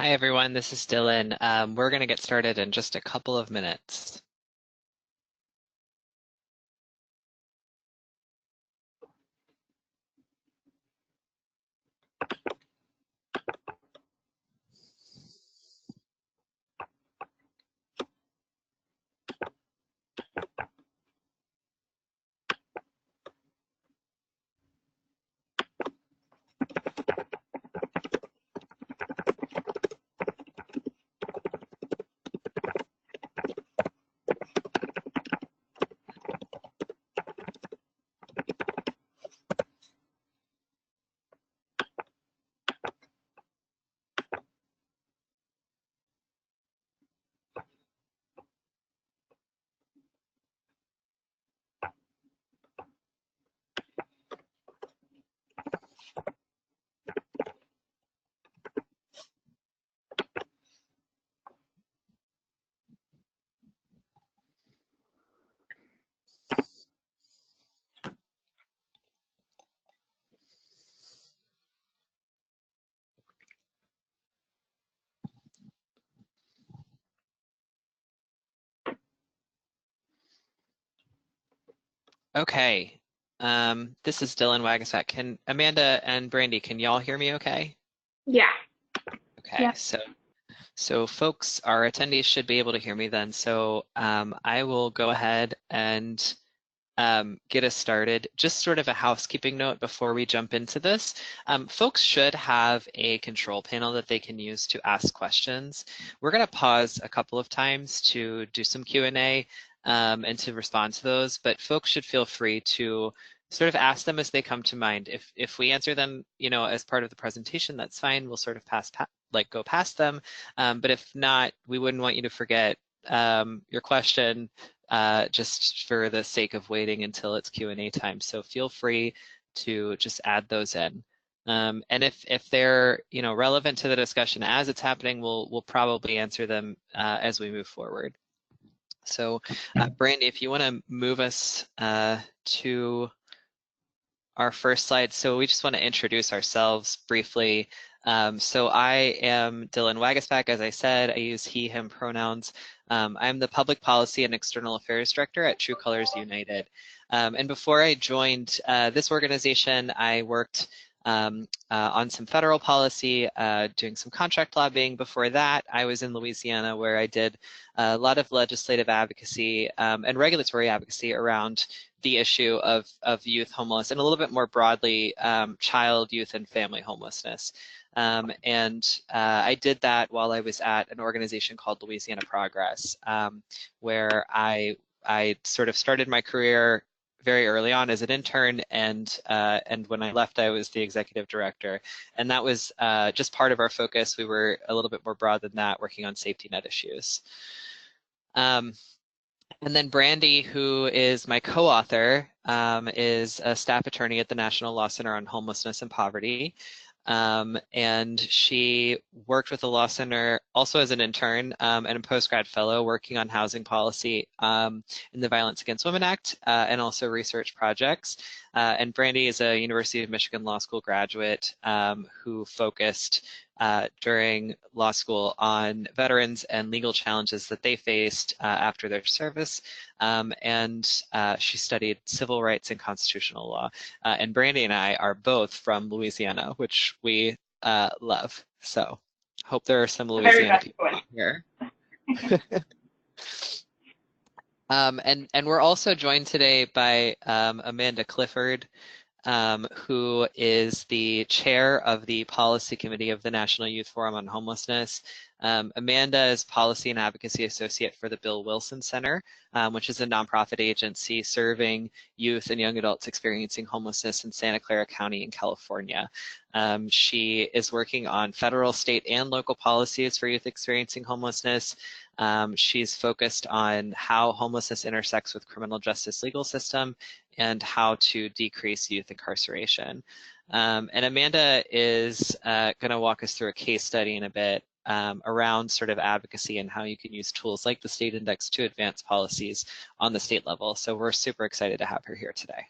Hi everyone, this is Dylan. We're going to get started in just a couple of minutes. Okay, this is Dylan Wagasat. Can Amanda and Brandy, can y'all hear me okay? Yeah. Okay, Yep. so folks, our attendees should be able to hear me then. So I will go ahead and get us started. Just sort of a housekeeping note before we jump into this. Folks should have a control panel that they can use to ask questions. We're going to pause a couple of times to do some Q&A and to respond to those, but folks should feel free to sort of ask them as they come to mind. If we answer them, as part of the presentation, that's fine. We'll sort of go past them. But if not, we wouldn't want you to forget your question just for the sake of waiting until it's Q&A time. So feel free to just add those in. And if they're relevant to the discussion as it's happening, we'll probably answer them as we move forward. So Brandy, if you want to move us to our first slide. So we just want to introduce ourselves briefly. So I am Dylan Wagasback. As I said, I use he, him pronouns. I'm the Public Policy and External Affairs Director at True Colors United. And before I joined this organization, I worked on some federal policy, doing some contract lobbying. Before that, I was in Louisiana, where I did a lot of legislative advocacy and regulatory advocacy around the issue of youth homeless and a little bit more broadly child, youth, and family homelessness. I did that while I was at an organization called Louisiana Progress, where I sort of started my career very early on as an intern, and when I left, I was the executive director. And that was just part of our focus. We were a little bit more broad than that, working on safety net issues. And then Brandy, who is my co-author, is a staff attorney at the National Law Center on Homelessness and Poverty. And she worked with the Law Center also as an intern and a postgrad fellow working on housing policy in the Violence Against Women Act and also research projects. And Brandy is a University of Michigan Law School graduate who focused during law school on veterans and legal challenges that they faced after their service. She studied civil rights and constitutional law. And Brandy and I are both from Louisiana, which we love. So hope there are some The very Louisiana best people one. here. And we're also joined today by Amanda Clifford, who is the chair of the policy committee of the National Youth Forum on Homelessness. Amanda is policy and advocacy associate for the Bill Wilson Center, which is a nonprofit agency serving youth and young adults experiencing homelessness in Santa Clara County in California. She is working on federal, state, and local policies for youth experiencing homelessness. She's focused on how homelessness intersects with criminal justice legal system and how to decrease youth incarceration. And Amanda is going to walk us through a case study in a bit around sort of advocacy and how you can use tools like the State Index to advance policies on the state level. So we're super excited to have her here today.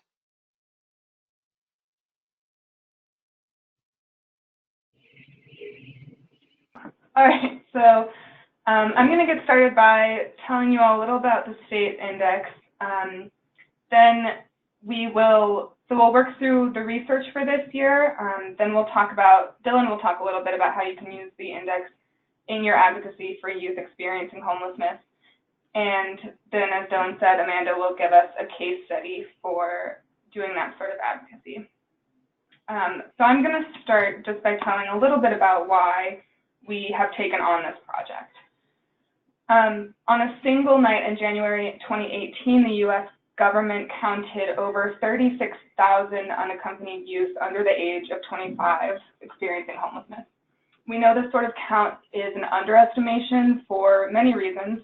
All right, so I'm going to get started by telling you all a little about the state index. Then we'll work through the research for this year. Then Dylan will talk a little bit about how you can use the index in your advocacy for youth experiencing homelessness. And then, as Dylan said, Amanda will give us a case study for doing that sort of advocacy. So I'm going to start just by telling a little bit about why we have taken on this project. On a single night in January 2018, the U.S. government counted over 36,000 unaccompanied youth under the age of 25 experiencing homelessness. We know this sort of count is an underestimation for many reasons,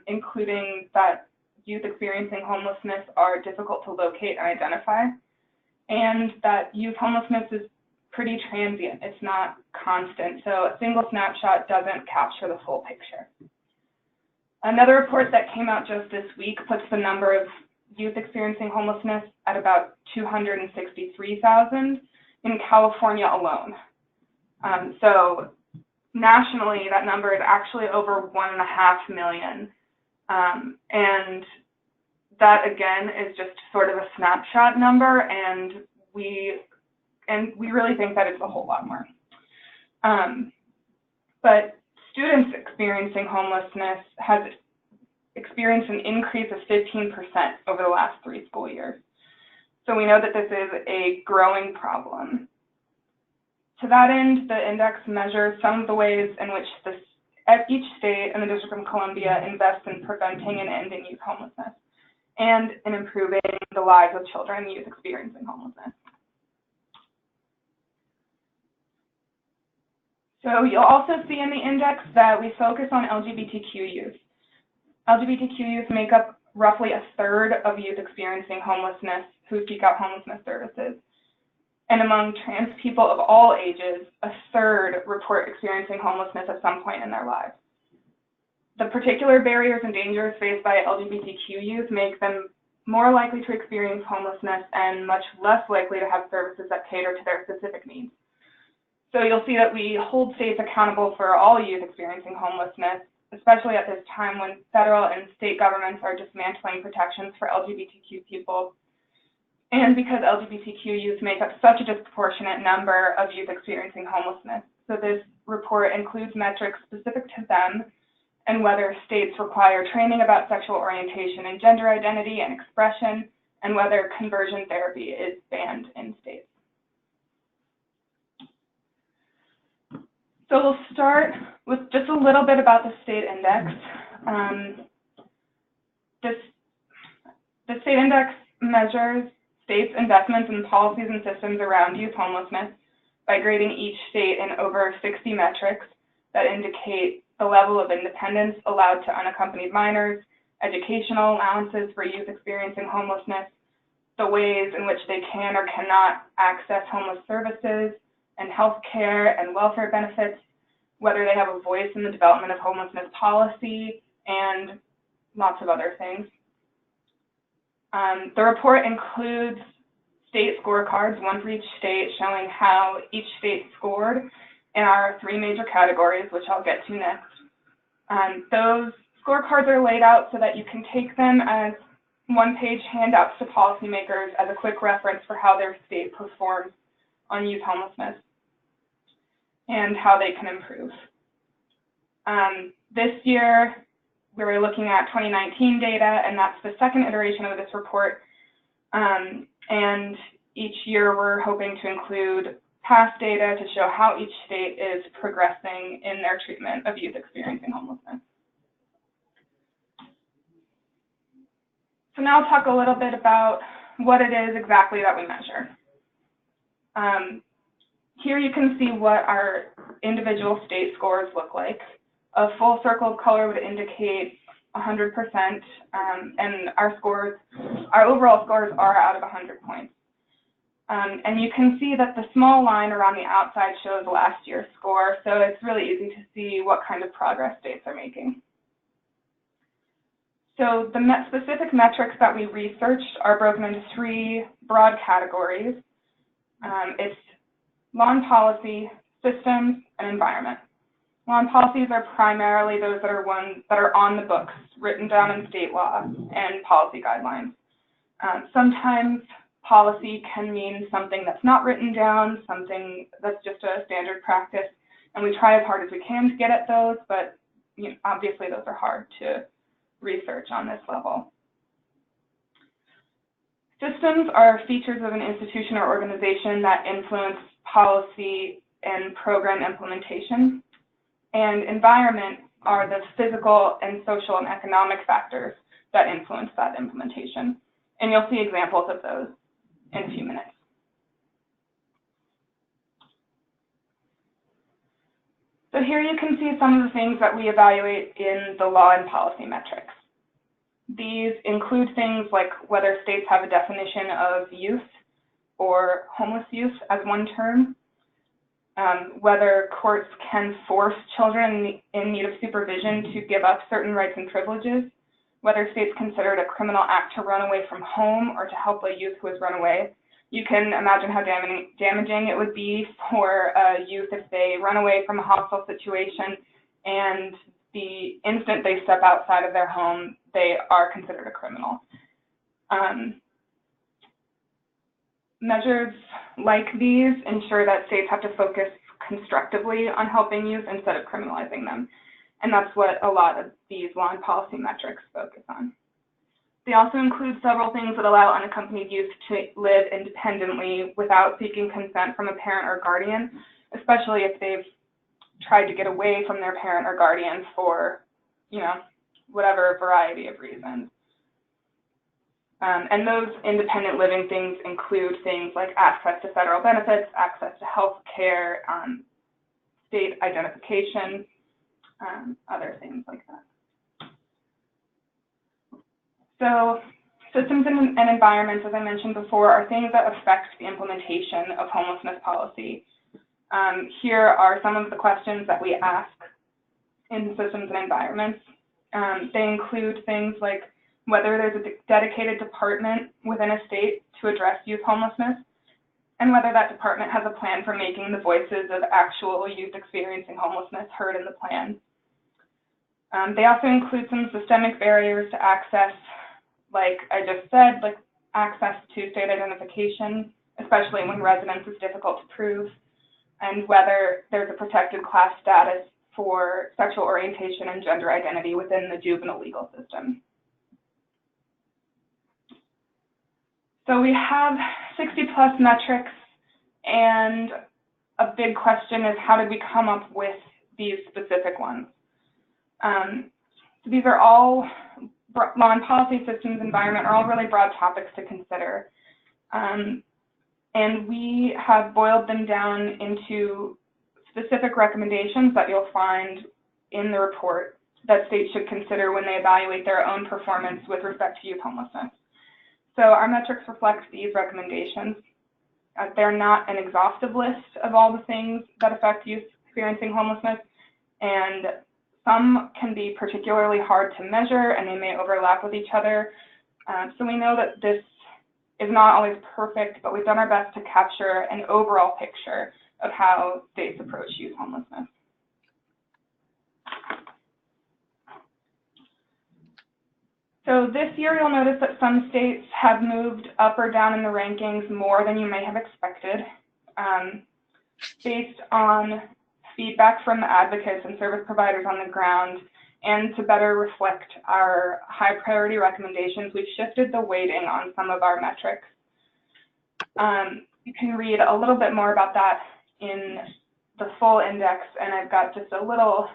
including that youth experiencing homelessness are difficult to locate and identify, and that youth homelessness is pretty transient. It's not constant, so a single snapshot doesn't capture the full picture. Another report that came out just this week puts the number of youth experiencing homelessness at about 263,000 in California alone. So nationally, that number is actually over 1.5 million. And that, again, is just sort of a snapshot number, and we really think that it's a whole lot more. But students experiencing homelessness has experienced an increase of 15% over the last 3 school years. So we know that this is a growing problem. To that end, the index measures some of the ways in which each state and the District of Columbia invests in preventing and ending youth homelessness and in improving the lives of children and youth experiencing homelessness. So you'll also see in the index that we focus on LGBTQ youth. LGBTQ youth make up roughly 1/3 of youth experiencing homelessness who seek out homelessness services. And among trans people of all ages, 1/3 report experiencing homelessness at some point in their lives. The particular barriers and dangers faced by LGBTQ youth make them more likely to experience homelessness and much less likely to have services that cater to their specific needs. So you'll see that we hold states accountable for all youth experiencing homelessness, especially at this time when federal and state governments are dismantling protections for LGBTQ people, and because LGBTQ youth make up such a disproportionate number of youth experiencing homelessness. So this report includes metrics specific to them and whether states require training about sexual orientation and gender identity and expression, and whether conversion therapy is banned in states. So we'll start with just a little bit about the state index. The state index measures states' investments in policies and systems around youth homelessness by grading each state in over 60 metrics that indicate the level of independence allowed to unaccompanied minors, educational allowances for youth experiencing homelessness, the ways in which they can or cannot access homeless services and health care and welfare benefits, whether they have a voice in the development of homelessness policy, and lots of other things. The report includes state scorecards, one for each state, showing how each state scored in our 3 major categories, which I'll get to next. Those scorecards are laid out so that you can take them as one-page handouts to policymakers as a quick reference for how their state performs on youth homelessness and how they can improve. This year, we were looking at 2019 data, and that's the second iteration of this report. And each year, we're hoping to include past data to show how each state is progressing in their treatment of youth experiencing homelessness. So now I'll talk a little bit about what it is exactly that we measure. Here you can see what our individual state scores look like. A full circle of color would indicate 100%, and our overall scores are out of 100 points. And you can see that the small line around the outside shows last year's score, so it's really easy to see what kind of progress states are making. So the specific metrics that we researched are broken into 3 broad categories. It's law and policy, systems, and environment. Law and policies are primarily those that are on the books, written down in state law and policy guidelines. Sometimes policy can mean something that's not written down, something that's just a standard practice, and we try as hard as we can to get at those, but obviously those are hard to research on this level. Systems are features of an institution or organization that influence policy and program implementation, and environment are the physical and social and economic factors that influence that implementation. And you'll see examples of those in a few minutes. So here you can see some of the things that we evaluate in the law and policy metrics. These include things like whether states have a definition of youth or homeless youth as one term, whether courts can force children in need of supervision to give up certain rights and privileges, whether states consider it a criminal act to run away from home or to help a youth who has run away. You can imagine how damaging it would be for a youth if they run away from a hostile situation and the instant they step outside of their home, they are considered a criminal. Measures like these ensure that states have to focus constructively on helping youth instead of criminalizing them. And that's what a lot of these law and policy metrics focus on. They also include several things that allow unaccompanied youth to live independently without seeking consent from a parent or guardian, especially if they've tried to get away from their parent or guardian for, whatever variety of reasons. And those independent living things include things like access to federal benefits, access to health care, state identification, other things like that. So systems and environments, as I mentioned before, are things that affect the implementation of homelessness policy. Here are some of the questions that we ask in systems and environments. They include things like whether there's a dedicated department within a state to address youth homelessness, and whether that department has a plan for making the voices of actual youth experiencing homelessness heard in the plan. They also include some systemic barriers to access, like I just said, like access to state identification, especially when residence is difficult to prove, and whether there's a protected class status for sexual orientation and gender identity within the juvenile legal system. So we have 60+ metrics, and a big question is how did we come up with these specific ones? So these are all law and policy, systems, environment, are all really broad topics to consider. And we have boiled them down into specific recommendations that you'll find in the report that states should consider when they evaluate their own performance with respect to youth homelessness. So our metrics reflect these recommendations. They're not an exhaustive list of all the things that affect youth experiencing homelessness, and some can be particularly hard to measure and they may overlap with each other. So we know that this is not always perfect, but we've done our best to capture an overall picture of how states approach youth homelessness. So this year you'll notice that some states have moved up or down in the rankings more than you may have expected. Based on feedback from the advocates and service providers on the ground, and to better reflect our high priority recommendations, we've shifted the weighting on some of our metrics. You can read a little bit more about that in the full index, and I've got just a little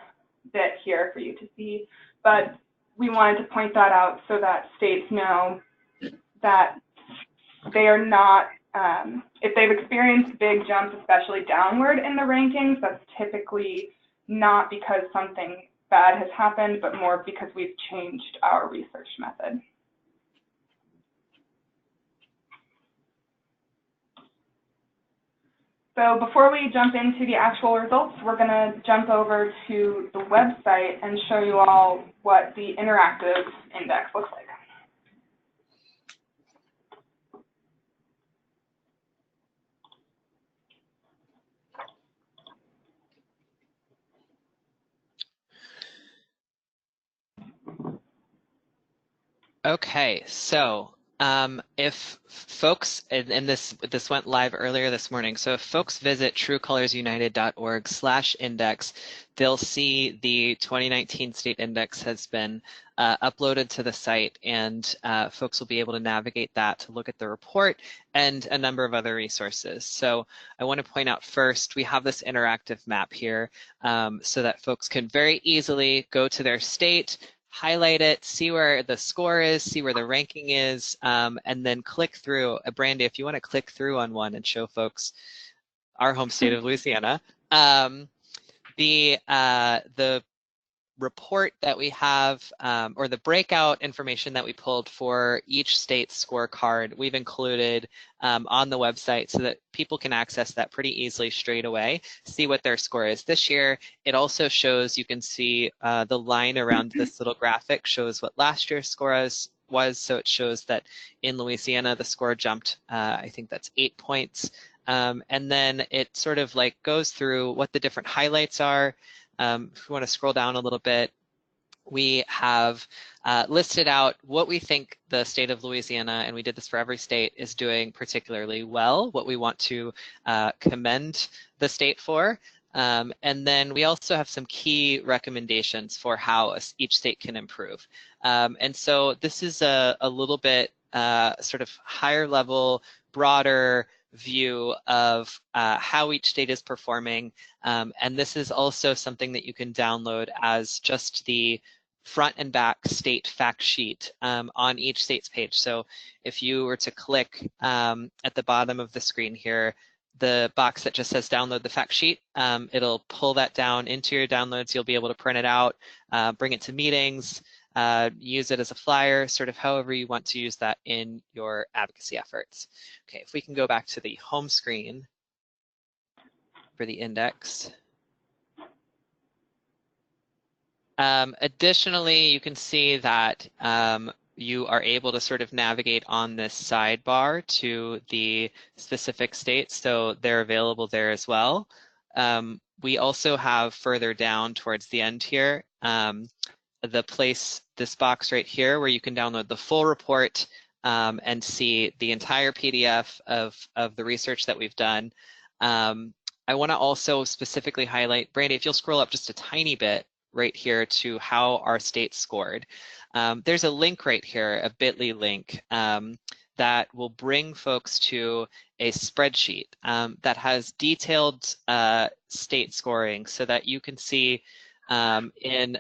bit here for you to see, but we wanted to point that out so that states know that they are not, if they've experienced big jumps, especially downward in the rankings, that's typically not because something bad has happened, but more because we've changed our research method. So before we jump into the actual results, we're going to jump over to the website and show you all what the interactive index looks like. Okay, so if folks, and this went live earlier this morning, so if folks visit truecolorsunited.org/index, they'll see the 2019 state index has been uploaded to the site, and folks will be able to navigate that to look at the report and a number of other resources. So I want to point out first, we have this interactive map here so that folks can very easily go to their state, highlight it, see where the score is, see where the ranking is, and then click through. Brandy, if you want to click through on one and show folks our home state of Louisiana, the report that we have, or the breakout information that we pulled for each state's scorecard, we've included on the website so that people can access that pretty easily straight away, see what their score is this year. It also shows, you can see the line around this little graphic shows what last year's score was, so it shows that in Louisiana the score jumped, I think that's 8 points. And then it sort of like goes through what the different highlights are. If we want to scroll down a little bit, we have listed out what we think the state of Louisiana, and we did this for every state, is doing particularly well, what we want to commend the state for. And then we also have some key recommendations for how each state can improve. And so this is a little bit sort of higher level, broader view of how each state is performing. And this is also something that you can download as just the front and back state fact sheet on each state's page. So if you were to click at the bottom of the screen here, the box that just says download the fact sheet, it'll pull that down into your downloads. You'll be able to print it out, bring it to meetings, use it as a flyer, sort of however you want to use that in your advocacy efforts. Okay, if we can go back to the home screen for the index. Additionally, you can see that you are able to sort of navigate on this sidebar to the specific states, so they're available there as well. We also have further down towards the end here, this box right here where you can download the full report and see the entire PDF of the research that we've done. I want to also specifically highlight, Brandy, if you'll scroll up just a tiny bit right here to how our state scored. There's a link right here, a bit.ly link, that will bring folks to a spreadsheet that has detailed state scoring so that you can see in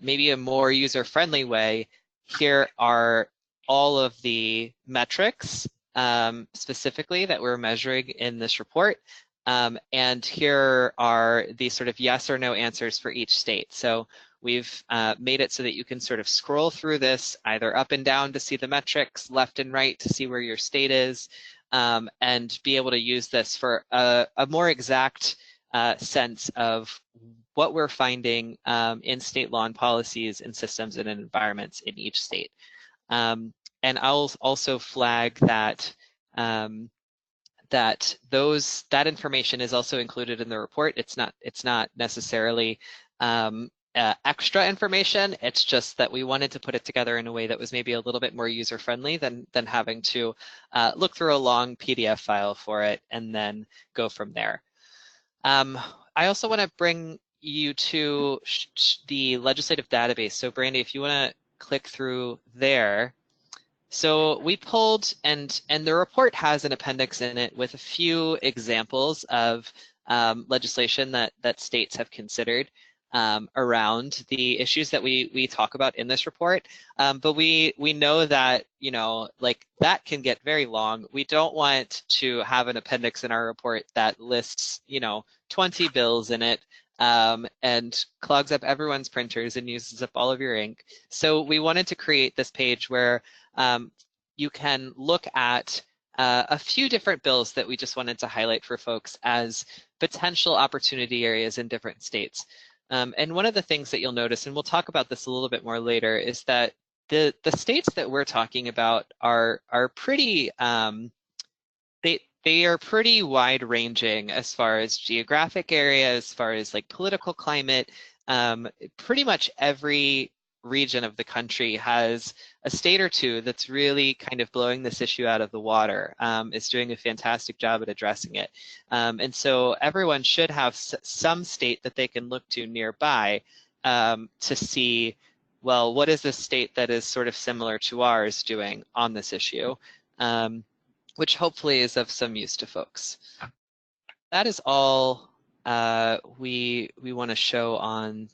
maybe a more user-friendly way, here are all of the metrics specifically that we're measuring in this report. And here are the sort of yes or no answers for each state. So we've made it so that you can sort of scroll through this either up and down to see the metrics, left and right to see where your state is, and be able to use this for a more exact sense of what we're finding in state law and policies and systems and environments in each state. And I'll also flag that that information is also included in the report. It's not necessarily extra information. It's just that we wanted to put it together in a way that was maybe a little bit more user-friendly than having to look through a long PDF file for it and then go from there. I also want to bring you to the legislative database. So Brandy, if you want to click through there. So we pulled, and the report has an appendix in it with a few examples of legislation that states have considered around the issues that we talk about in this report. But we know that, you know, like that can get very long. We don't want to have an appendix in our report that lists, you know, 20 bills in it and clogs up everyone's printers and uses up all of your ink. So we wanted to create this page where you can look at a few different bills that we just wanted to highlight for folks as potential opportunity areas in different states. And one of the things that you'll notice, and we'll talk about this a little bit more later, is that the states that we're talking about are pretty, they are pretty wide ranging as far as geographic area, as far as like political climate. Pretty much every region of the country has a state or two that's really kind of blowing this issue out of the water, is doing a fantastic job at addressing it. And so everyone should have some state that they can look to nearby to see, well, what is this state that is sort of similar to ours doing on this issue, which hopefully is of some use to folks. That is all we want to show on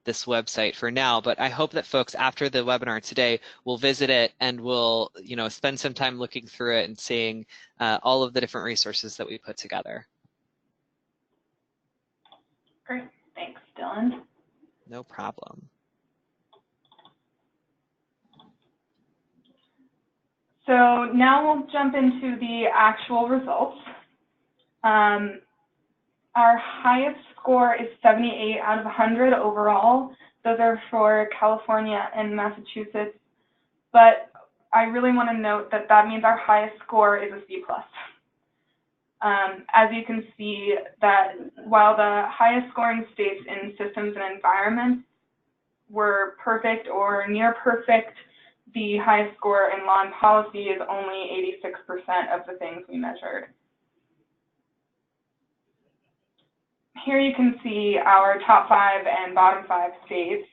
this website for now, but I hope that folks after the webinar today will visit it and will, spend some time looking through it and seeing all of the different resources that we put together. Great, thanks, Dylan. No problem. So now we'll jump into the actual results. Our highest score is 78 out of 100 overall. Those are for California and Massachusetts. But I really want to note that that means our highest score is a C+. As you can see, that while the highest scoring states in systems and environments were perfect or near perfect, the highest score in law and policy is only 86% of the things we measured. Here you can see our top 5 and bottom 5 states.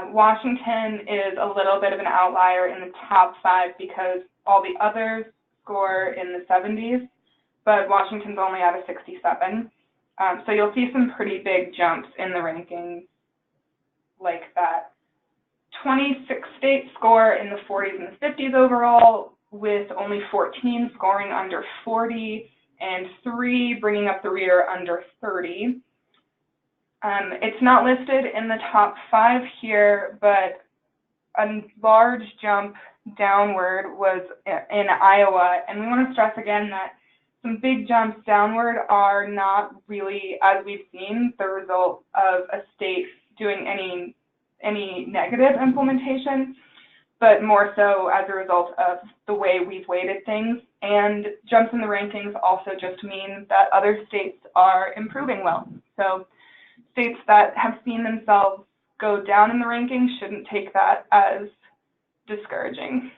Washington is a little bit of an outlier in the top 5 because all the others score in the 70s, but Washington's only at a 67. So you'll see some pretty big jumps in the rankings like that. 26 states score in the 40s and the 50s overall, with only 14 scoring under 40 and 3 bringing up the rear under 30. It's not listed in the top 5 here, but a large jump downward was in Iowa, and we want to stress again that some big jumps downward are not really, as we've seen, the result of a state doing any negative implementation, but more so as a result of the way we've weighted things. And jumps in the rankings also just mean that other states are improving well. So states that have seen themselves go down in the rankings shouldn't take that as discouraging.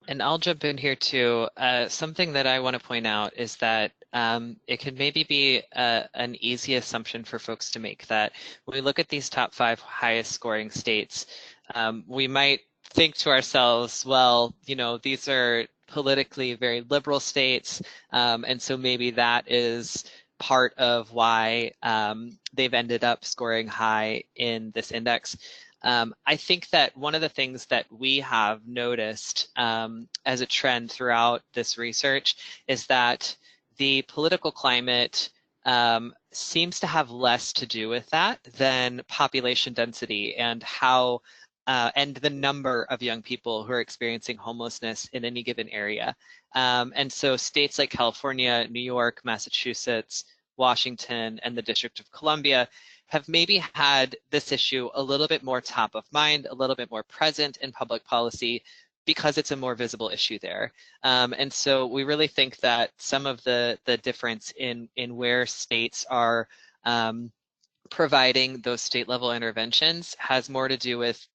And I'll jump in here too. Something that I want to point out is that it can maybe be an easy assumption for folks to make that when we look at these top 5 highest scoring states, we might think to ourselves, well, these are politically very liberal states, and so maybe that is part of why they've ended up scoring high in this index. I think that one of the things that we have noticed as a trend throughout this research is that the political climate seems to have less to do with that than population density and how and the number of young people who are experiencing homelessness in any given area. And so states like California, New York, Massachusetts, Washington, and the District of Columbia have maybe had this issue a little bit more top of mind, a little bit more present in public policy because it's a more visible issue there. And so we really think that some of the difference in where states are providing those state level interventions has more to do with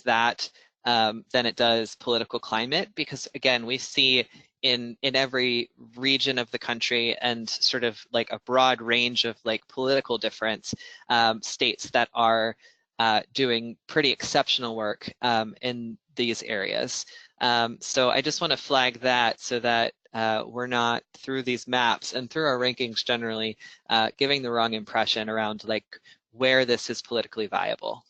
that than it does political climate, because again, we see in every region of the country and sort of like a broad range of like political difference, states that are doing pretty exceptional work in these areas. So I just want to flag that so that we're not, through these maps and through our rankings generally, giving the wrong impression around like where this is politically viable.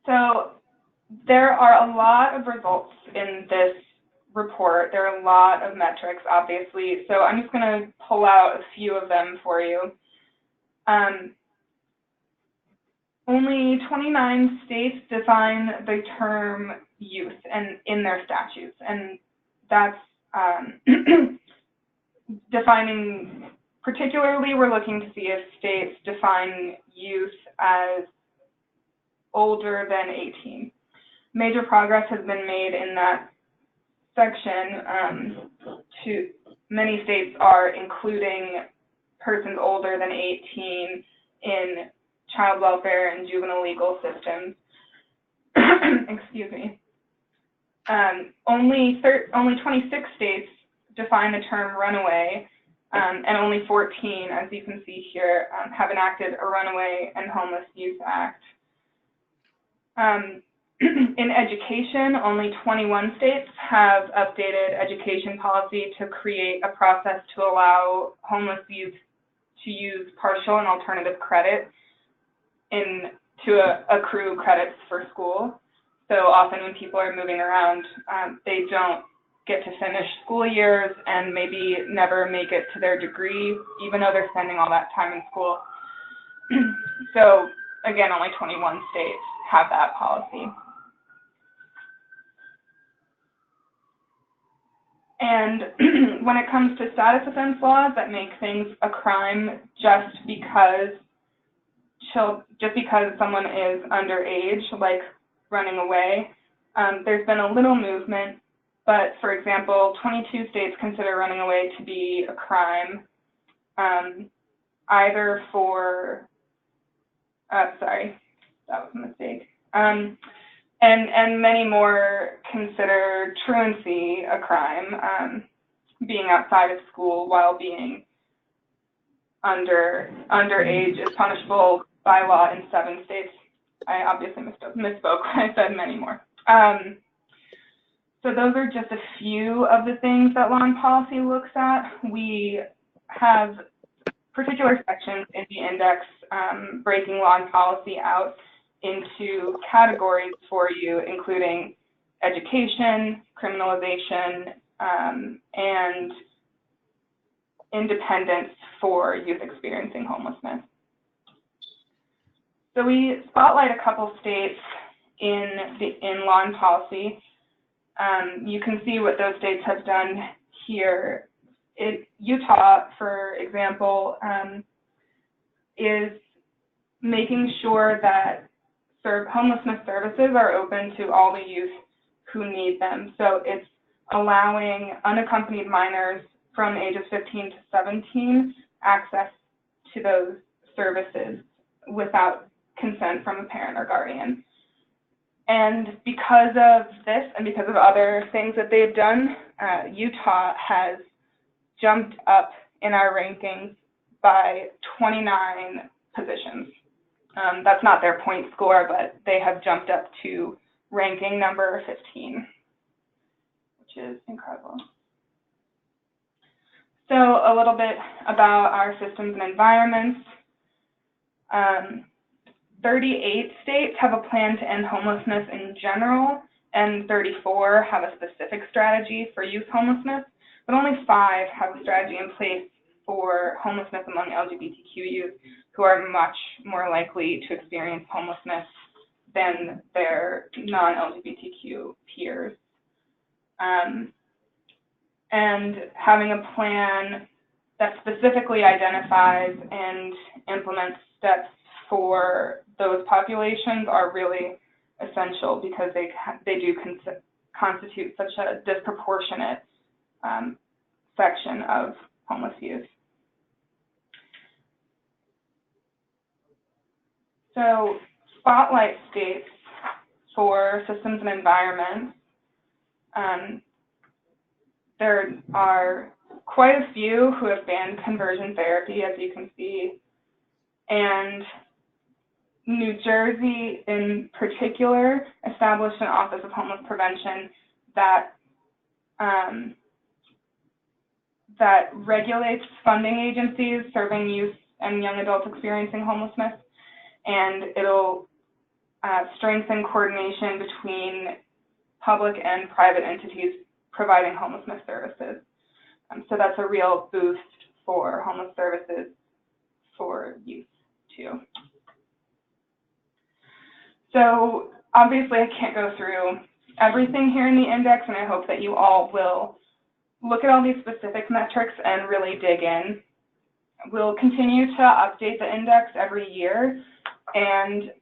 So there are a lot of results in this report. There are a lot of metrics, obviously. So I'm just going to pull out a few of them for you. Only 29 states define the term youth in their statutes, and that's defining, particularly we're looking to see if states define youth as older than 18. Major progress has been made in that section. Many states are including persons older than 18 in child welfare and juvenile legal systems. Excuse me. Only 26 states define the term runaway, and only 14, as you can see here, have enacted a Runaway and Homeless Youth Act. In education, only 21 states have updated education policy to create a process to allow homeless youth to use partial and alternative credit to accrue credits for school. So often when people are moving around, they don't get to finish school years and maybe never make it to their degree, even though they're spending all that time in school. So again, only 21 states have that policy. And when it comes to status offense laws that make things a crime just because someone is underage, like running away, there's been a little movement, but for example, 22 states consider running away to be a crime, either for, sorry, that was a mistake. And many more consider truancy a crime, being outside of school while being underage is punishable by law in 7 states. I obviously misspoke when I said many more. So those are just a few of the things that law and policy looks at. We have particular sections in the index breaking law and policy out into categories for you, including education, criminalization, and independence for youth experiencing homelessness. So we spotlight a couple states in law and policy. You can see what those states have done here. Utah, for example, is making sure that homelessness services are open to all the youth who need them. So it's allowing unaccompanied minors from ages 15 to 17 access to those services without consent from a parent or guardian. And because of this and because of other things that they've done, Utah has jumped up in our rankings by 29 positions. That's not their point score, but they have jumped up to ranking number 15, which is incredible. So a little bit about our systems and environments. 38 states have a plan to end homelessness in general, and 34 have a specific strategy for youth homelessness, but only 5 have a strategy in place for homelessness among LGBTQ youth, who are much more likely to experience homelessness than their non-LGBTQ peers. And having a plan that specifically identifies and implements steps for those populations are really essential because they do constitute such a disproportionate section of homeless youth. So spotlight states for systems and environments. There are quite a few who have banned conversion therapy, as you can see, and New Jersey in particular established an Office of Homeless Prevention that that regulates funding agencies serving youth and young adults experiencing homelessness, and it'll strengthen coordination between public and private entities providing homelessness services. So that's a real boost for homeless services for youth too. So obviously I can't go through everything here in the index, and I hope that you all will look at all these specific metrics and really dig in. We'll continue to update the index every year, and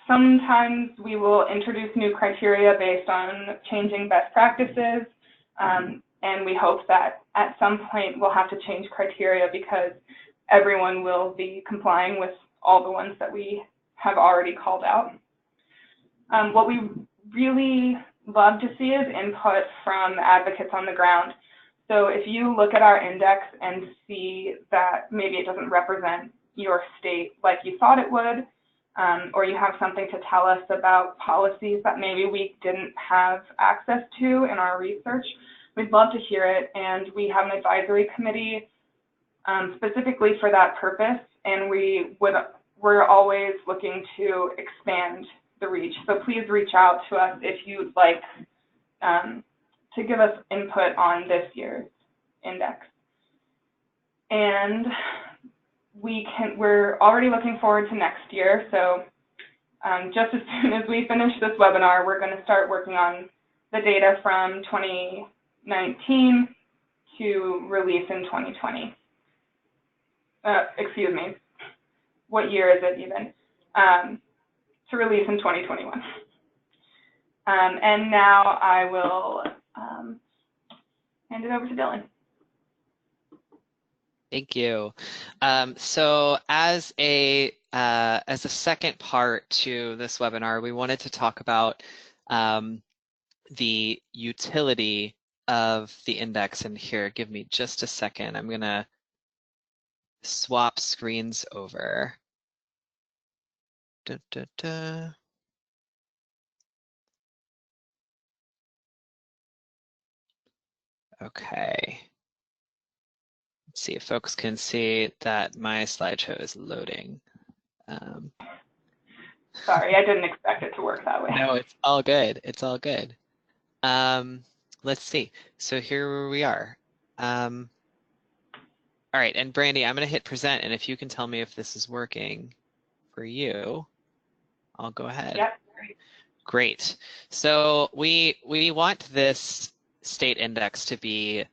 sometimes we will introduce new criteria based on changing best practices. And we hope that at some point we'll have to change criteria because everyone will be complying with all the ones that we have already called out. What we really love to see is input from advocates on the ground. So if you look at our index and see that maybe it doesn't represent your state like you thought it would, or you have something to tell us about policies that maybe we didn't have access to in our research, we'd love to hear it. And we have an advisory committee specifically for that purpose, and we're always looking to expand the reach. So please reach out to us if you'd like to give us input on this year's index. And we're already looking forward to next year. So just as soon as we finish this webinar, we're going to start working on the data from 2019 to release in 2020. Excuse me, what year is it even? To release in 2021. And now I will hand it over to Dylan. Thank you. So as a second part to this webinar, we wanted to talk about the utility of the index. And here, give me just a second. I'm going to swap screens over. Da, da, da. Okay. Let's see if folks can see that my slideshow is loading. Sorry, I didn't expect it to work that way. No, it's all good. It's all good. Let's see. So here we are. All right, and Brandy, I'm going to hit present, and if you can tell me if this is working for you, I'll go ahead. Yep. Great. So we want this state index to be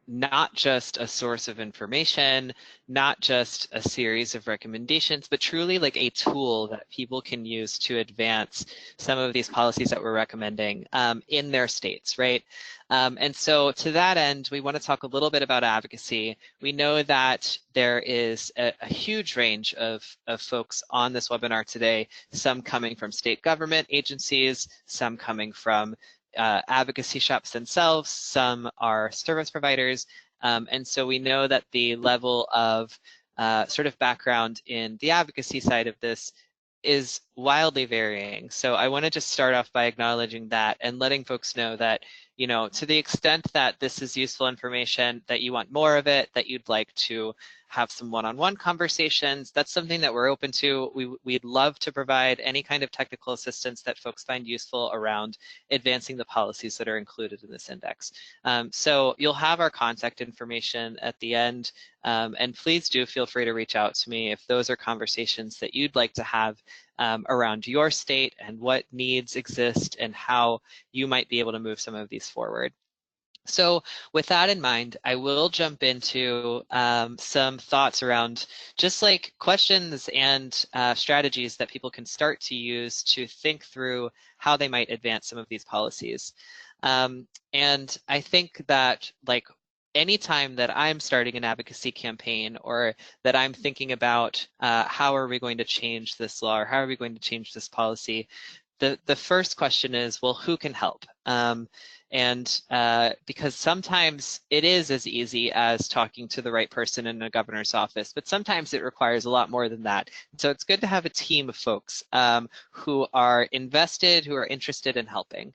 not just a source of information, not just a series of recommendations, but truly like a tool that people can use to advance some of these policies that we're recommending in their states, right? And so to that end, we want to talk a little bit about advocacy. We know that there is a huge range of folks on this webinar today, some coming from state government agencies, some coming from advocacy shops themselves, some are service providers, and so we know that the level of sort of background in the advocacy side of this is wildly varying. So I want to just start off by acknowledging that and letting folks know that, you know, to the extent that this is useful information, that you want more of it, that you'd like to have some one-on-one conversations, that's something that we're open to. We'd love to provide any kind of technical assistance that folks find useful around advancing the policies that are included in this index. So you'll have our contact information at the end, and please do feel free to reach out to me if those are conversations that you'd like to have around your state and what needs exist and how you might be able to move some of these forward. So with that in mind, I will jump into some thoughts around just like questions and strategies that people can start to use to think through how they might advance some of these policies. And I think that like anytime that I'm starting an advocacy campaign or that I'm thinking about how are we going to change this law or how are we going to change this policy, the first question is, well, who can help? Because sometimes it is as easy as talking to the right person in a governor's office, but sometimes it requires a lot more than that. So it's good to have a team of folks who are invested, who are interested in helping.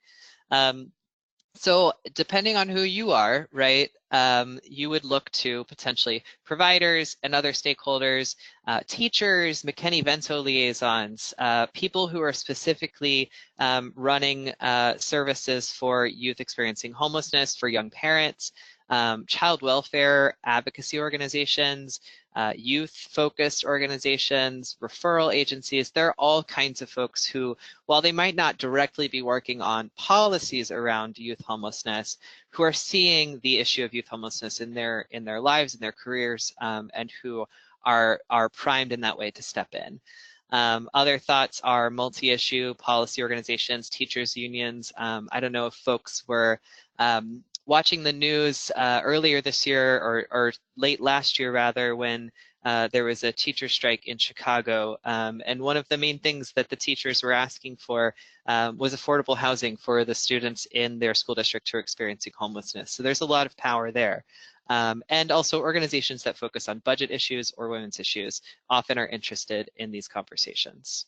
So depending on who you are, right, you would look to potentially providers and other stakeholders, teachers, McKinney-Vento liaisons, people who are specifically running services for youth experiencing homelessness, for young parents, child welfare advocacy organizations, youth-focused organizations, referral agencies. There are all kinds of folks who, while they might not directly be working on policies around youth homelessness, who are seeing the issue of youth homelessness in their lives, in their careers, and who are primed in that way to step in. Other thoughts are multi-issue policy organizations, teachers unions. I don't know if folks were watching the news earlier this year, or late last year rather, when there was a teacher strike in Chicago, and one of the main things that the teachers were asking for was affordable housing for the students in their school district who are experiencing homelessness. So there's a lot of power there. And also organizations that focus on budget issues or women's issues often are interested in these conversations.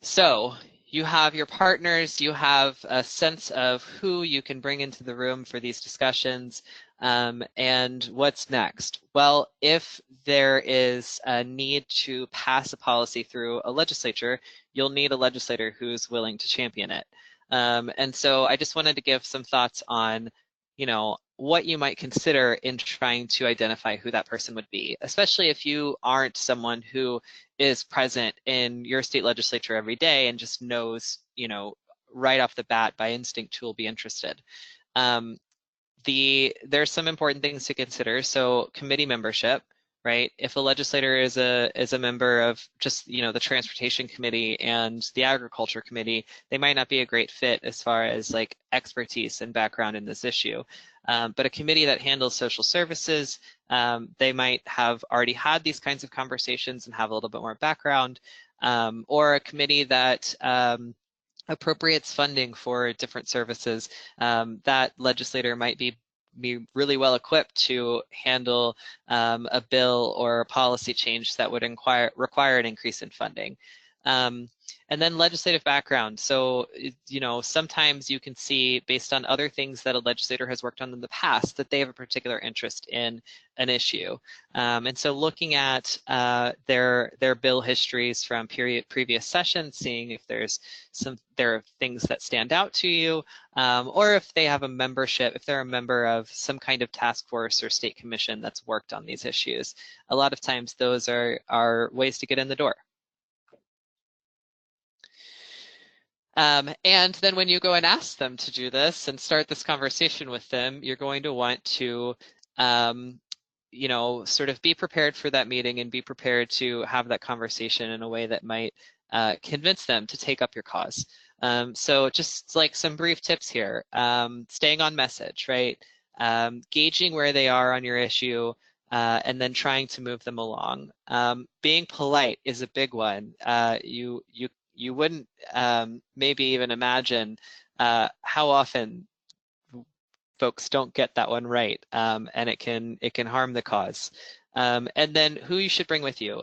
So you have your partners, you have a sense of who you can bring into the room for these discussions, and what's next? Well, if there is a need to pass a policy through a legislature, you'll need a legislator who's willing to champion it. And so I just wanted to give some thoughts on, what you might consider in trying to identify who that person would be, especially if you aren't someone who is present in your state legislature every day and just knows, right off the bat by instinct who will be interested. There's some important things to consider. So committee membership, right? If a legislator is a member of just the transportation committee and the agriculture committee, they might not be a great fit as far as like expertise and background in this issue. But a committee that handles social services, they might have already had these kinds of conversations and have a little bit more background, or a committee that appropriates funding for different services, that legislator might be really well equipped to handle a bill or a policy change that would require an increase in funding. And then legislative background. So, sometimes you can see based on other things that a legislator has worked on in the past that they have a particular interest in an issue. And so looking at their bill histories from previous sessions, seeing if there are things that stand out to you, or if they have a membership, if they're a member of some kind of task force or state commission that's worked on these issues. A lot of times those are ways to get in the door. And then when you go and ask them to do this and start this conversation with them, you're going to want to, sort of be prepared for that meeting and be prepared to have that conversation in a way that might convince them to take up your cause. So just like some brief tips here, staying on message, right? Gauging where they are on your issue, and then trying to move them along. Being polite is a big one. You wouldn't maybe even imagine how often folks don't get that one right, and it can harm the cause. And then who you should bring with you.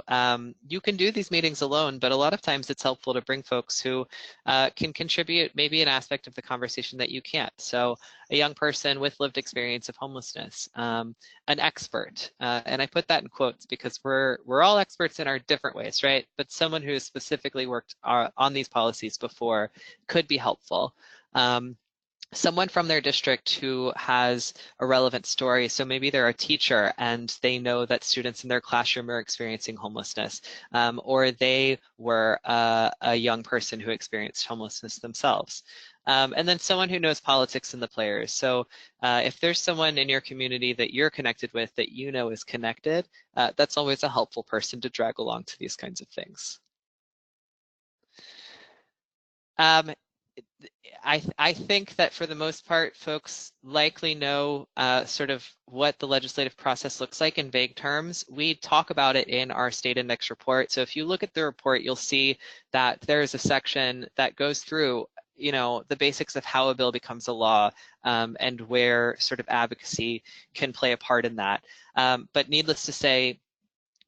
You can do these meetings alone, but a lot of times it's helpful to bring folks who can contribute maybe an aspect of the conversation that you can't. So a young person with lived experience of homelessness, an expert, and I put that in quotes because we're all experts in our different ways, right? But someone who has specifically worked on these policies before could be helpful. Someone from their district who has a relevant story. So maybe they're a teacher and they know that students in their classroom are experiencing homelessness, or they were a young person who experienced homelessness themselves. And then someone who knows politics and the players. So if there's someone in your community that you're connected with that you know is connected, that's always a helpful person to drag along to these kinds of things. I think that for the most part, folks likely know sort of what the legislative process looks like in vague terms. We talk about it in our state index report. So if you look at the report, you'll see that there is a section that goes through, the basics of how a bill becomes a law, and where sort of advocacy can play a part in that. But needless to say,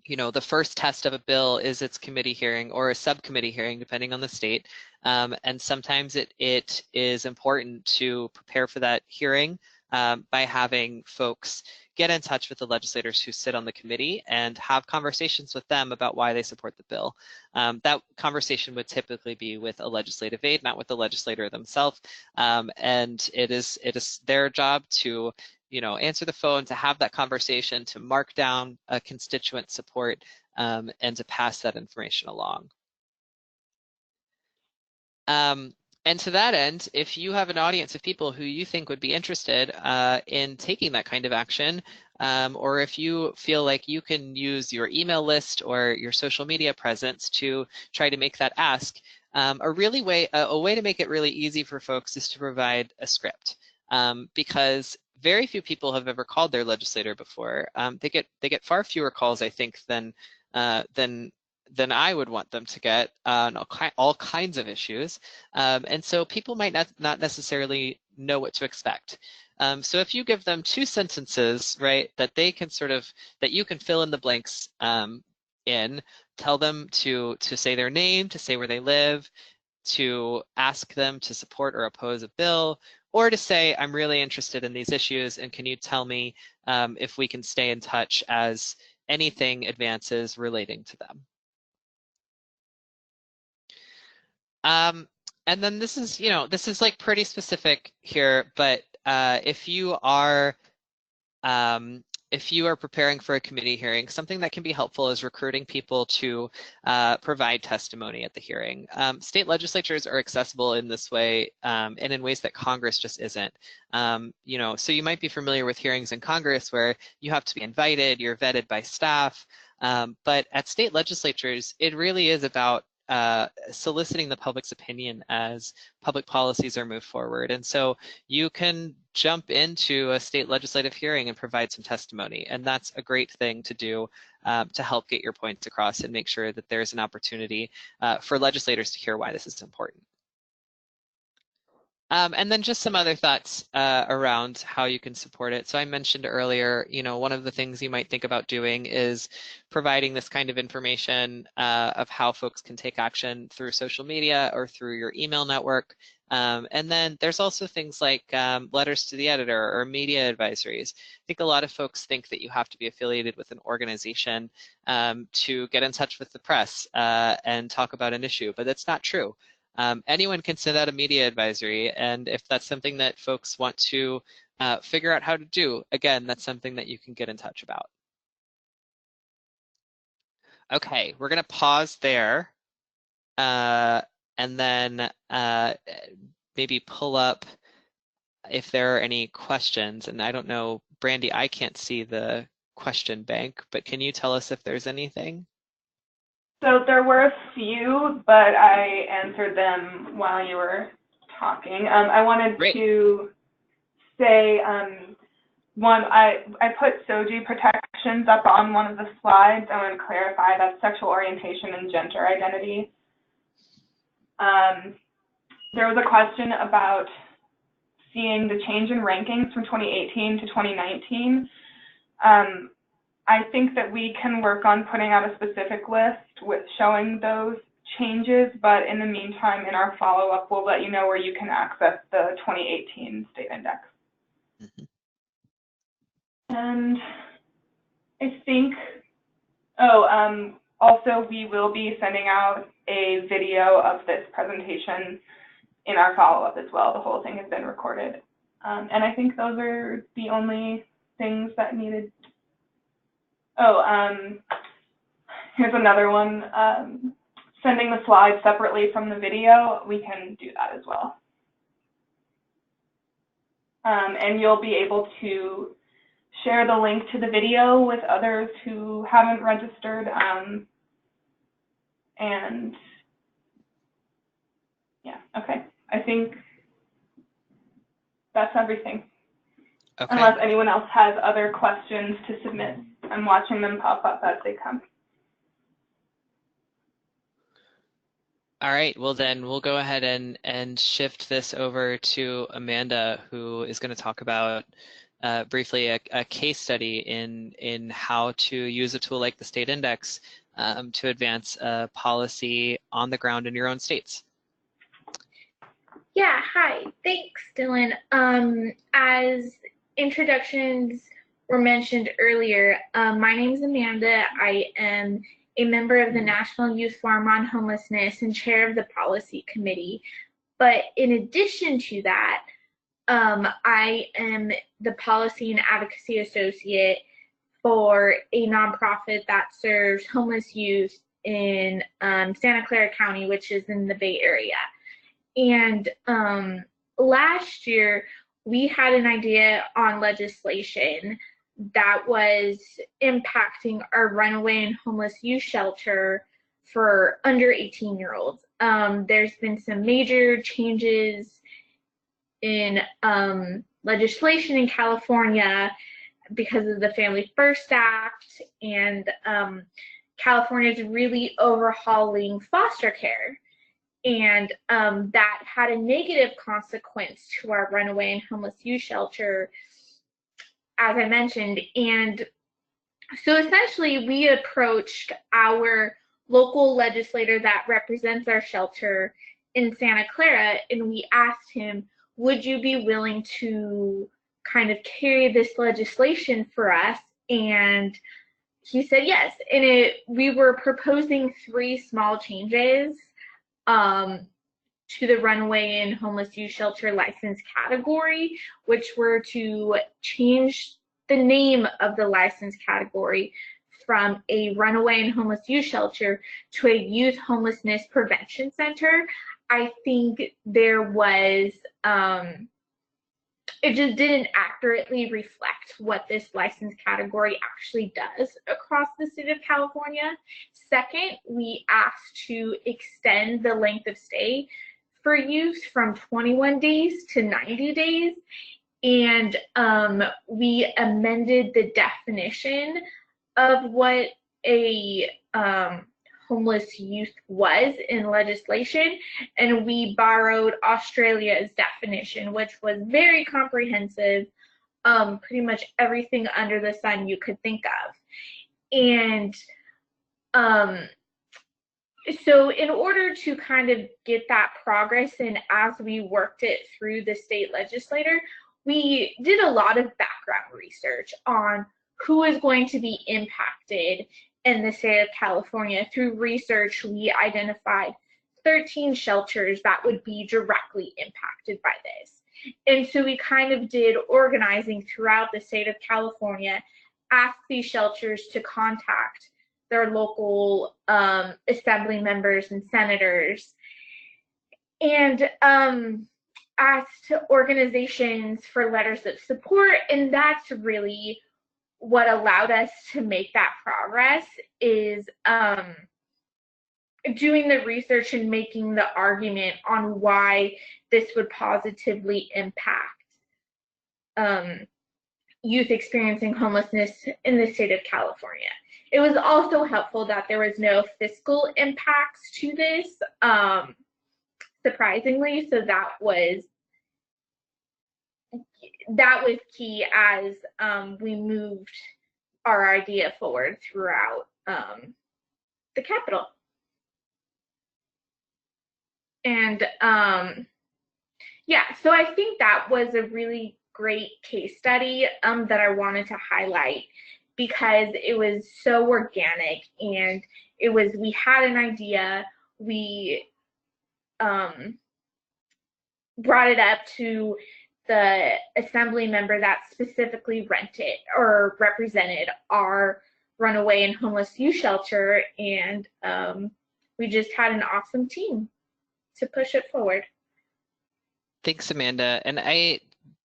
the first test of a bill is its committee hearing or a subcommittee hearing, depending on the state. And sometimes it is important to prepare for that hearing by having folks get in touch with the legislators who sit on the committee and have conversations with them about why they support the bill. That conversation would typically be with a legislative aide, not with the legislator themselves. And it is their job to answer the phone, to have that conversation, to mark down a constituent support, and to pass that information along. And to that end, if you have an audience of people who you think would be interested in taking that kind of action, or if you feel like you can use your email list or your social media presence to try to make that ask, A way to make it really easy for folks is to provide a script, because very few people have ever called their legislator before. They get far fewer calls, I think, uh, than than I would want them to get on all kinds of issues, and so people might not necessarily know what to expect. So if you give them 2 sentences, right, that they can that you can fill in the blanks in, tell them to say their name, to say where they live, to ask them to support or oppose a bill, or to say, I'm really interested in these issues, and can you tell me if we can stay in touch as anything advances relating to them. Um, and then this is like pretty specific here, but um, if you are preparing for a committee hearing, something that can be helpful is recruiting people to provide testimony at the hearing. State legislatures are accessible in this way, and in ways that Congress just isn't. So you might be familiar with hearings in Congress where you have to be invited, you're vetted by staff, but at state legislatures, it really is about soliciting the public's opinion as public policies are moved forward. And so you can jump into a state legislative hearing and provide some testimony. And that's a great thing to do to help get your points across and make sure that there's an opportunity for legislators to hear why this is important. And then just some other thoughts around how you can support it. So I mentioned earlier, one of the things you might think about doing is providing this kind of information of how folks can take action through social media or through your email network. And then there's also things like letters to the editor or media advisories. I think a lot of folks think that you have to be affiliated with an organization to get in touch with the press and talk about an issue, but that's not true. Anyone can send out a media advisory, and if that's something that folks want to figure out how to do, again, that's something that you can get in touch about. Okay, we're going to pause there and then maybe pull up if there are any questions. And I don't know, Brandy, I can't see the question bank, but can you tell us if there's anything? So there were a few, but I answered them while you were talking. I wanted Great. to say, one, I put SOGI protections up on one of the slides. I want to clarify that's sexual orientation and gender identity. There was a question about seeing the change in rankings from 2018 to 2019. I think that we can work on putting out a specific list with showing those changes, but in the meantime, in our follow-up, we'll let you know where you can access the 2018 state index. Mm-hmm. And I think, also we will be sending out a video of this presentation in our follow-up as well. The whole thing has been recorded. And I think those are the only things that needed. Here's another one. Sending the slides separately from the video, we can do that as well. And you'll be able to share the link to the video with others who haven't registered. And yeah, okay. I think that's everything. Okay. Unless anyone else has other questions to submit. I'm watching them pop up as they come. All right, well then we'll go ahead and shift this over to Amanda, who is going to talk about briefly a case study in how to use a tool like the State Index to advance policy on the ground in your own states. Yeah, hi. Thanks, Dylan. As introductions were mentioned earlier, my name is Amanda. I am a member of the National Youth Forum on Homelessness and chair of the policy committee. But in addition to that, I am the policy and advocacy associate for a nonprofit that serves homeless youth in Santa Clara County, which is in the Bay Area. And last year, we had an idea on legislation that was impacting our runaway and homeless youth shelter for under 18-year-olds. There's been some major changes in legislation in California because of the Family First Act, and California is really overhauling foster care. And that had a negative consequence to our runaway and homeless youth shelter, as I mentioned. And so essentially, we approached our local legislator that represents our shelter in Santa Clara, and we asked him, would you be willing to kind of carry this legislation for us? And he said yes. And we were proposing 3 small changes to the runaway and homeless youth shelter license category, which were to change the name of the license category from a runaway and homeless youth shelter to a youth homelessness prevention center. I think there was, it just didn't accurately reflect what this license category actually does across the state of California. Second, we asked to extend the length of stay for youth from 21 days to 90 days. And we amended the definition of what a homeless youth was in legislation, and we borrowed Australia's definition, which was very comprehensive, pretty much everything under the sun you could think of. And so in order to kind of get that progress, and as we worked it through the state legislator, we did a lot of background research on who is going to be impacted in the state of California. Through research, we identified 13 shelters that would be directly impacted by this. And so we kind of did organizing throughout the state of California, asked these shelters to contact their local assembly members and senators, and asked organizations for letters of support. And that's really what allowed us to make that progress, is doing the research and making the argument on why this would positively impact youth experiencing homelessness in the state of California. It was also helpful that there was no fiscal impacts to this, surprisingly, so that was key as we moved our idea forward throughout the Capitol. And yeah, so I think that was a really great case study that I wanted to highlight, because it was so organic, and we had an idea, we brought it up to the assembly member that specifically represented our runaway and homeless youth shelter, and we just had an awesome team to push it forward. Thanks, Amanda. And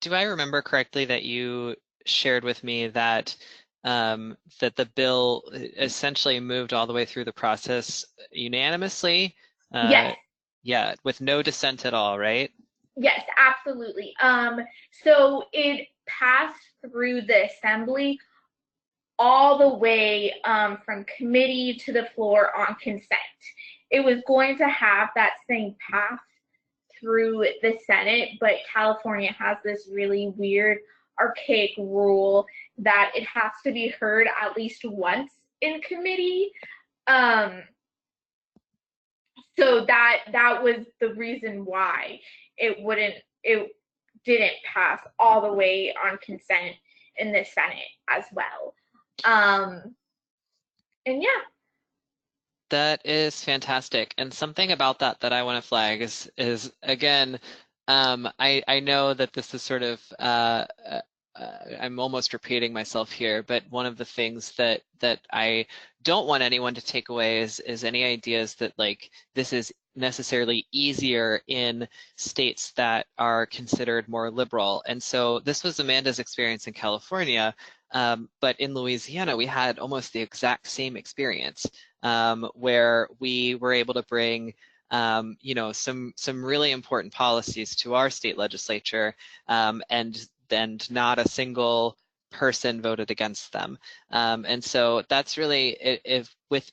do I remember correctly that you shared with me that that the bill essentially moved all the way through the process unanimously? Yes. Yeah, with no dissent at all, right? Yes, absolutely. So it passed through the assembly all the way from committee to the floor on consent. It was going to have that same path through the Senate, but California has this really weird, archaic rule that it has to be heard at least once in committee. So that was the reason why it didn't pass all the way on consent in the Senate as well. And yeah. That is fantastic. And something about that I want to flag is again, I know that this is sort of I'm almost repeating myself here, but one of the things that I don't want anyone to take away is any ideas that like this is necessarily easier in states that are considered more liberal. And so this was Amanda's experience in California, but in Louisiana we had almost the exact same experience. where we were able to bring you know, some really important policies to our state legislature, and not a single person voted against them. And so that's really, if with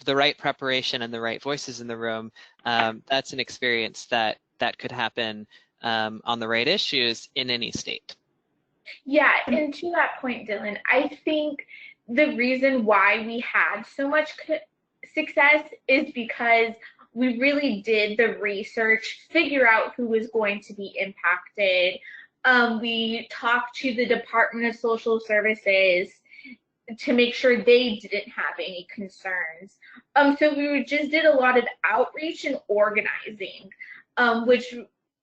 the right preparation and the right voices in the room, that's an experience that could happen on the right issues in any state. Yeah, and to that point, Dylan, I think the reason why we had so much success is because we really did the research, figure out who was going to be impacted. We talked to the Department of Social Services to make sure they didn't have any concerns. So we just did a lot of outreach and organizing, which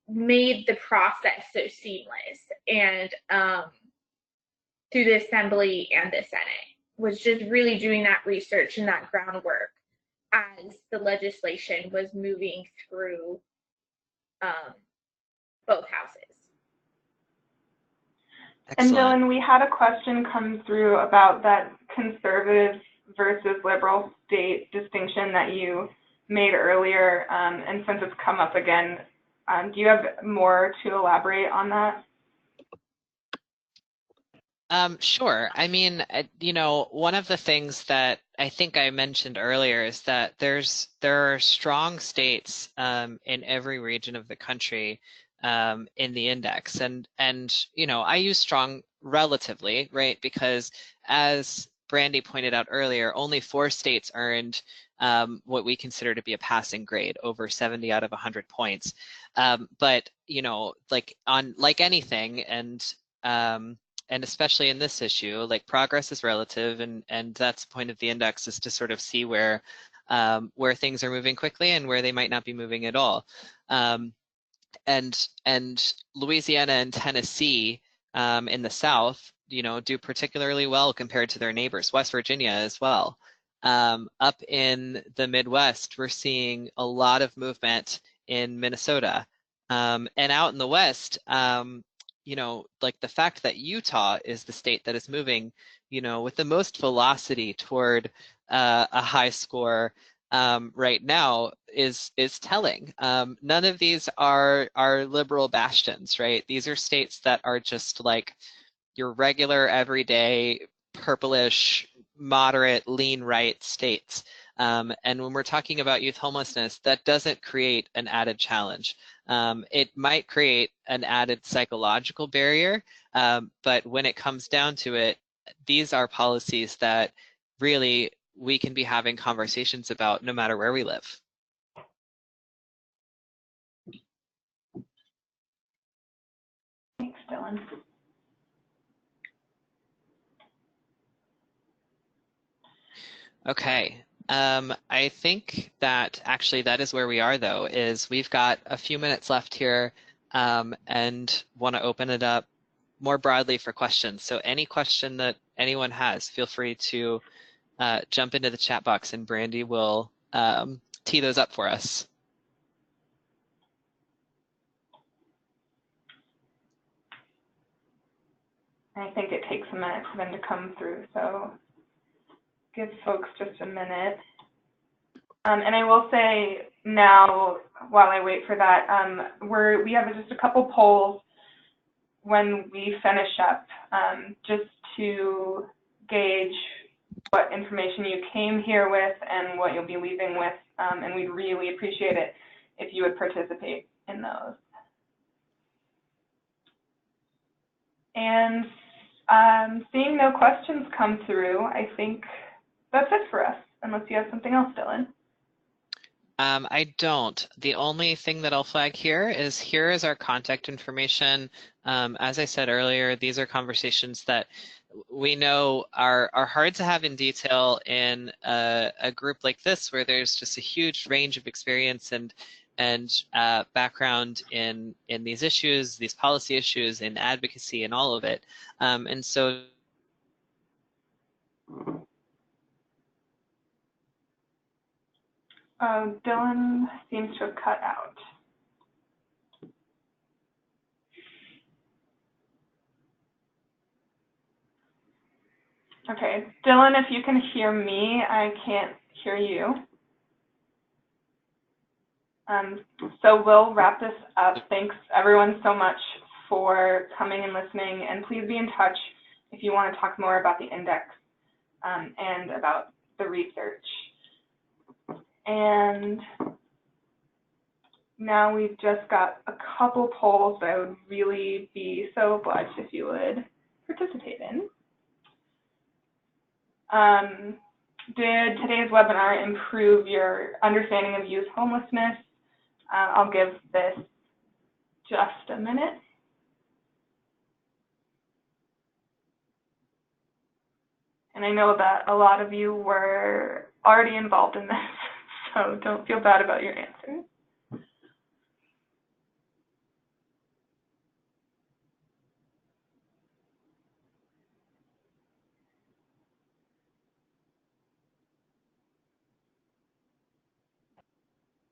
made the process so seamless. And through the Assembly and the Senate was just really doing that research and that groundwork as the legislation was moving through both houses. Excellent. And Dylan, we had a question come through about that conservative versus liberal state distinction that you made earlier, and since it's come up again, do you have more to elaborate on that? Sure. I mean, you know, one of the things that I think I mentioned earlier is that there are strong states in every region of the country in the index, and you know, I use strong relatively, right? Because as Brandy pointed out earlier, only 4 states earned what we consider to be a passing grade, over 70 out of 100 points. But you know, like anything, and especially in this issue, like, progress is relative, and that's the point of the index, is to sort of see where things are moving quickly and where they might not be moving at all. And Louisiana and Tennessee in the South, you know, do particularly well compared to their neighbors. West Virginia as well. Up in the Midwest, we're seeing a lot of movement in Minnesota, and out in the West. You know, like, the fact that Utah is the state that is moving, you know, with the most velocity toward a high score right now is telling. None of these are liberal bastions, right? These are states that are just like your regular, everyday, purplish, moderate, lean right states. And when we're talking about youth homelessness, that doesn't create an added challenge. It might create an added psychological barrier, but when it comes down to it, these are policies that really we can be having conversations about no matter where we live. Thanks, Dylan. Okay. I think that actually that is where we are, though, is we've got a few minutes left here, and want to open it up more broadly for questions. So any question that anyone has, feel free to jump into the chat box, and Brandy will tee those up for us. I think it takes a minute for them to come through, so give folks just a minute. And I will say now, while I wait for that, we have just a couple polls when we finish up, just to gauge what information you came here with and what you'll be leaving with, and we'd really appreciate it if you would participate in those. And seeing no questions come through, I think that's it for us, unless you have something else, Dylan. I don't. The only thing that I'll flag here is our contact information. As I said earlier, these are conversations that we know are hard to have in detail in a group like this, where there's just a huge range of experience and background in these issues, these policy issues, in advocacy, and all of it. And so Dylan seems to have cut out. Okay, Dylan, if you can hear me, I can't hear you. So we'll wrap this up. Thanks everyone so much for coming and listening, and please be in touch if you want to talk more about the index and about the research. And now we've just got a couple polls that I would really be so obliged if you would participate in. Did today's webinar improve your understanding of youth homelessness? I'll give this just a minute. And I know that a lot of you were already involved in this, so don't feel bad about your answers.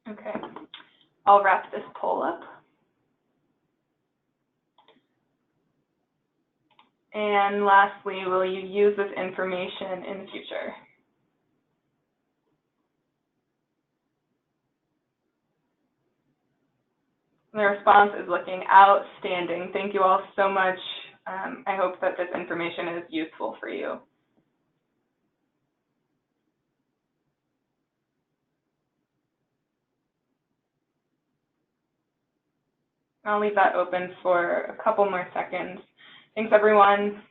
Okay, I'll wrap this poll up. And lastly, will you use this information in the future? The response is looking outstanding. Thank you all so much. I hope that this information is useful for you. I'll leave that open for a couple more seconds. Thanks, everyone.